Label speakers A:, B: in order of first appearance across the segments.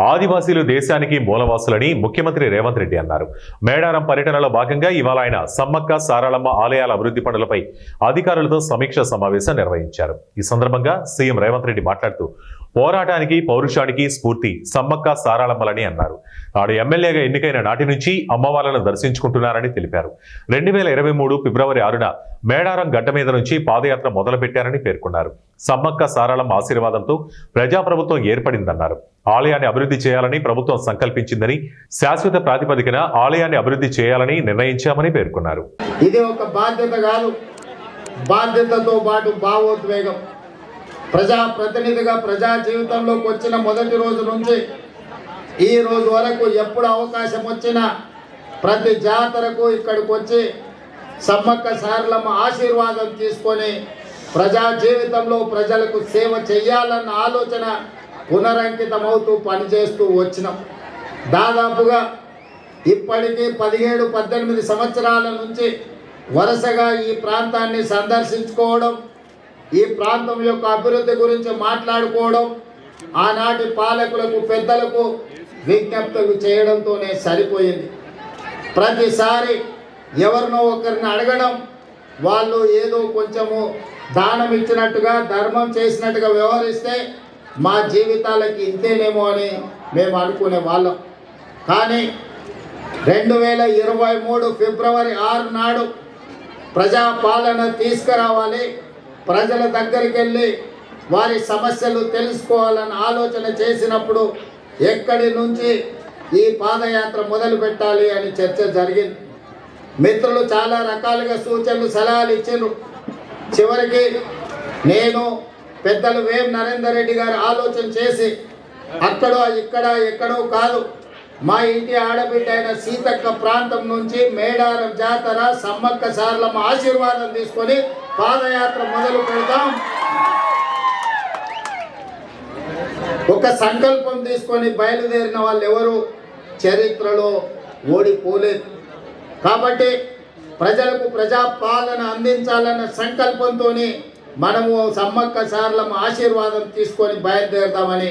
A: ఆదివాసీలు దేశానికి మూలవాసులని ముఖ్యమంత్రి రేవంత్ రెడ్డి అన్నారు. మేడారం పర్యటనలో భాగంగా ఇవాళ ఆయన సమ్మక్క సారళమ్మ ఆలయాల అభివృద్ధి పనులపై అధికారులతో సమీక్ష సమావేశం నిర్వహించారు. ఈ సందర్భంగా సీఎం రేవంత్ రెడ్డి మాట్లాడుతూ పోరాటానికి పౌరుషానికి స్ఫూర్తి సమ్మక్క సారళమ్మలని అన్నారు. ఆడు ఎమ్మెల్యేగా ఎన్నికైన నాటి నుంచి అమ్మవార్లను దర్శించుకుంటున్నారని తెలిపారు. 2023 ఫిబ్రవరి 6న మేడారం గడ్డ మీద నుంచి పాదయాత్ర మొదలుపెట్టారని పేర్కొన్నారు. సమ్మక్క సారళమ్మ ఆశీర్వాదంతో ప్రజాప్రభుత్వం ఏర్పడిందన్నారు. ఆలయాన్ని అభివృద్ధి చేయాలని ప్రభుత్వం సంకల్పించిందని, శాశ్వత ప్రాతిపదికన ఆలయాన్ని అభివృద్ధి చేయాలని నిర్ణయించామని పేర్కొన్నారు.
B: ఇది ఒక బాధ్యత కాదు, బాధ్యతతో పాటు భావోద్వేగం. ప్రజాప్రతినిధిగా ప్రజా జీవితంలోకి వచ్చిన మొదటి రోజు నుంచి ఈ రోజు వరకు ఎప్పుడు అవకాశం వచ్చినా ప్రతి జాతరకు ఇక్కడికి వచ్చి సమ్మక్క సారళమ్మ ఆశీర్వాదం తీసుకొని ప్రజా జీవితంలో ప్రజలకు సేవ చేయాలన్న ఆలోచన పునరంకితమవుతూ పనిచేస్తూ వచ్చినాం. దాదాపుగా ఇప్పటికీ 17-18 సంవత్సరాల నుంచి వరుసగా ఈ ప్రాంతాన్ని సందర్శించుకోవడం, ఈ ప్రాంతం యొక్క అభివృద్ధి గురించి మాట్లాడుకోవడం, ఆనాటి పాలకులకు పెద్దలకు విజ్ఞప్తులు చేయడంతోనే సరిపోయింది. ప్రతిసారి ఎవరినో ఒకరిని అడగడం, వాళ్ళు ఏదో కొంచెము దానం ఇచ్చినట్టుగా ధర్మం చేసినట్టుగా వ్యవహరిస్తే మా జీవితాలకి ఇంతేనేమో అని మేము అనుకునే వాళ్ళం. కానీ 2023 ఫిబ్రవరి 6 నాడు ప్రజాపాలన తీసుకురావాలి, ప్రజల దగ్గరికి వెళ్ళి వారి సమస్యలు తెలుసుకోవాలని ఆలోచన చేసినప్పుడు ఎక్కడి నుంచి ఈ పాదయాత్ర మొదలు పెట్టాలి అని చర్చ జరిగింది. మిత్రులు చాలా రకాలుగా సూచనలు సలహాలు ఇచ్చారు. చివరికి నేను పెద్దలు వేం నరేందర్ రెడ్డి గారు ఆలోచన చేసి అక్కడో ఇక్కడ ఎక్కడో కాదు, మా ఇంటి ఆడబిడ్డ అయిన సీతక్క ప్రాంతం నుంచి మేడారం జాతర సమ్మక్క సారళమ్మ ఆశీర్వాదం తీసుకొని పాదయాత్ర మొదలు పెడతాం. ఒక సంకల్పం తీసుకొని బయలుదేరిన వాళ్ళు ఎవరు చరిత్రలో ఓడిపోలేదు. కాబట్టి ప్రజలకు ప్రజాపాలన అందించాలన్న సంకల్పంతో మనము సమ్మక్క సారళమ్మ ఆశీర్వాదం తీసుకొని బయలుదేరుతామని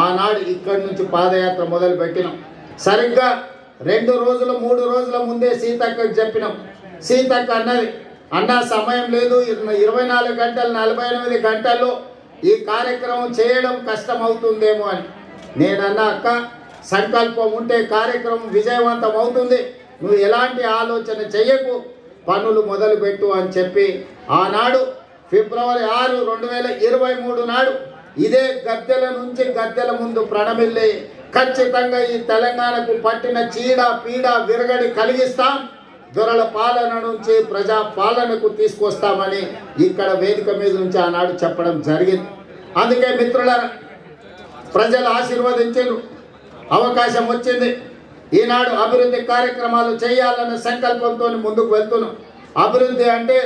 B: ఆనాడు ఇక్కడి నుంచి పాదయాత్ర మొదలు పెట్టినాం. సరిగ్గా 2 రోజులు 3 రోజుల ముందే సీతక్కకు చెప్పినాం. సీతక్క అన్నది, అన్న సమయం లేదు, 24 గంటలు 48 గంటల్లో ఈ కార్యక్రమం చేయడం కష్టం అవుతుందేమో అని. నేనన్నా, అక్క సంకల్పం ఉంటే కార్యక్రమం విజయవంతం అవుతుంది, నువ్వు ఎలాంటి ఆలోచన చెయ్యకు, పనులు మొదలుపెట్టు అని చెప్పి ఆనాడు ఫిబ్రవరి 6, 2023 నాడు ఇదే గద్దెల నుంచి గద్దెల ముందు ప్రణమిల్లి ఖచ్చితంగా ఈ తెలంగాణకు పట్టిన చీడ పీడ విరగడి కలిగిస్తాం, దొరల పాలన నుంచి ప్రజా పాలనకు తీసుకొస్తామని ఇక్కడ వేదిక మీద నుంచి ఆనాడు చెప్పడం జరిగింది. అందుకే మిత్రులారా, ప్రజలు ఆశీర్వదించారు, అవకాశం వచ్చింది. ఈనాడు అభివృద్ధి కార్యక్రమాలు చేయాలన్న సంకల్పంతో ముందుకు వెళ్తున్నాం. అభివృద్ధి అంటే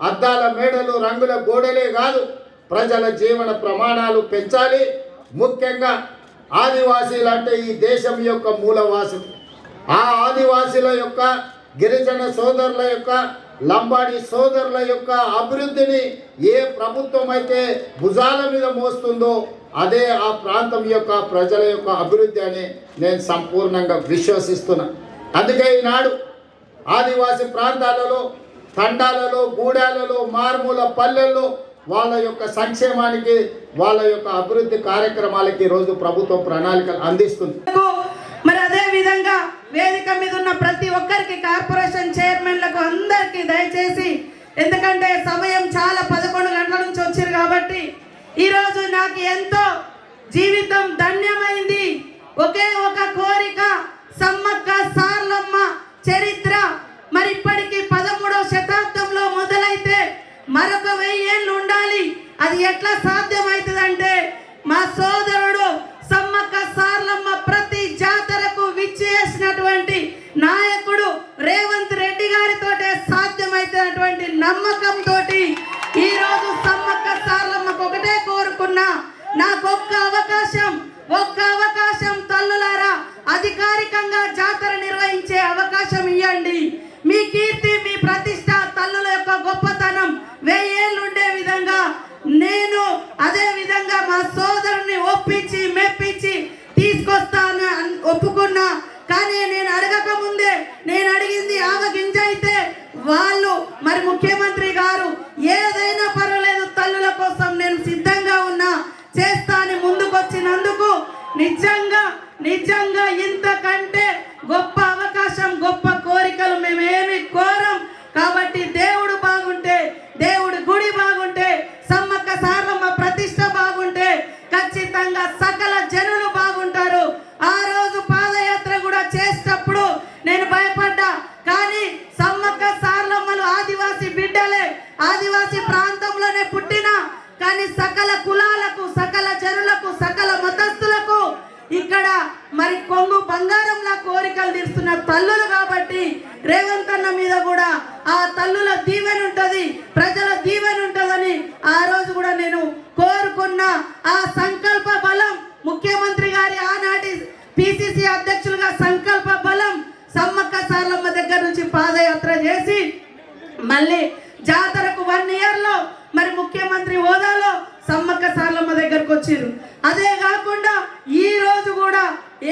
B: అద్దాల మేడలు రంగుల గోడలే కాదు, ప్రజల జీవన ప్రమాణాలు పెంచాలి. ముఖ్యంగా ఆదివాసీలు అంటే ఈ దేశం యొక్క మూలవాసులు. ఆ ఆదివాసీల యొక్క, గిరిజన సోదరుల యొక్క, లంబాడి సోదరుల యొక్క అభివృద్ధిని ఏ ప్రభుత్వం అయితే భుజాల మీద మోస్తుందో అదే ఆ ప్రాంతం యొక్క ప్రజల యొక్క అభివృద్ధి అని నేను సంపూర్ణంగా విశ్వసిస్తున్నా. అందుకే ఈనాడు ఆదివాసీ ప్రాంతాలలో, తండాలలో, గూడాలలో, మారుమూల పల్లెల్లో వాళ్ళ యొక్క సంక్షేమానికి, వాళ్ళ యొక్క అభివృద్ధి కార్యక్రమాలకి ఈరోజు ప్రభుత్వం ప్రణాళికలు అందిస్తుంది.
C: మరి అదే విధంగా వేదిక మీద ఉన్న ప్రతి ఒక్కరికి, కార్పొరేషన్ చైర్మన్లకు అందరికీ దయచేసి, ఎందుకంటే సమయం చాలా 11 గంటల నుంచి వచ్చారు కాబట్టి ఈరోజు నాకు ఎంతో జీవితం ధన్యమైంది. ఒకే ఒక కోరిక, సమ్మక్క సారళమ్మ చరిత్ర మరి ఇప్పటికీ 13వ శతాబ్దంలో మొదలైతే మరొక 1000 ఏళ్ళు ఉండాలి. అది ఎట్లా సాధ్యమవుతుందంటే మా సోదరుడు సమ్మక్క సారళమ్మ ప్రతి జాతరకు విచ్చేసినటువంటి నాయకుడు రేవంత్ రెడ్డి గారితో సాధ్యమైనటువంటి నమ్మకంతో ఈరోజు సమ్మక్క సారళమ్మకు ఒకటే కోరుకున్నా, నాకు ఒక్క అవకాశం తల్లులారా, అధికారికంగా జాతర నిర్వహించే అవకాశం ఇవ్వండి. మీ కీర్తి, మీ ప్రతిష్ట, తల్లుల యొక్క గొప్పతనం 1000 ఏళ్ళు ఉండే విధంగా నేను అదే విధంగా మా సోదరుని ఒప్పించి మెప్పించి తీసుకొస్తాను. ఒప్పుకున్నా. కానీ నేను అడగక ముందే, నేను అడిగింది ఆవగింజ అయితే వాళ్ళు మరి ముఖ్యమంత్రి గారు ఏదైనా పర్వాలేదు తల్లుల కోసం నేను సిద్ధంగా ఉన్నా, చేస్తా అని ముందుకొచ్చినందుకు నిజంగా ఇంతకంటే గొప్ప అవకాశం, గొప్ప కోరికలు మేమేమి కోరం. కాబట్టి దేవుడు బాగుంటే, దేవుడి గుడి బాగుంటే, సమ్మక్క సారలమ్మ ప్రతిష్ట బాగుంటే ఖచ్చితంగా సకల జనులు బాగుంటారు. ఆ రోజు పాదయాత్ర కూడా చేసేటప్పుడు నేను భయపడ్డా. కానీ సమ్మక్క సారలమ్మలు ఆదివాసీ బిడ్డలే, ఆదివాసీ ప్రాంతంలోనే పుట్టిన, కానీ సకల కులాలకు, సకల జనులకు, సకల మతస్థులకు ఇక్కడ మరి కొంగు బంగారంలా కోరికలు తీరుస్తున్న తల్లులు. కాబట్టి రేవంత్ అన్న మీద కూడా ఆ తల్లుల దీవెన ఉంటది, ప్రజల దీవెన ఉంటదని ఆ రోజు కూడా నేను కోరుకున్నా. ఆ సంకల్ప బలం ముఖ్యమంత్రి గారి ఆనాటి పిసిసి అధ్యక్షులుగా సంకల్ప బలం సమ్మక్క సారలమ్మ దగ్గర నుంచి పాదయాత్ర చేసి మళ్ళీ జాతరకు 1 ఇయర్ లో మరి ముఖ్యమంత్రి హోదాలో సమ్మక్క సారలమ్మ దగ్గరకు వచ్చారు. అదే కాకుండా ఈ రోజు కూడా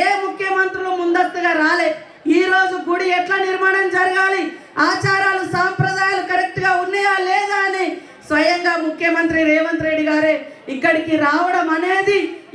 C: ఏ ముఖ్యమంత్రులు ముందస్తుగా రాలే. ఈ రోజు గుడి ఎట్లా నిర్మాణం జరగాలి, ఆచారాలు సాంప్రదాయాలు కరెక్ట్ గా ఉన్నాయా లేదా అని స్వయంగా ముఖ్యమంత్రి రేవంత్ రెడ్డి గారే ఇక్కడికి రావడం అనేది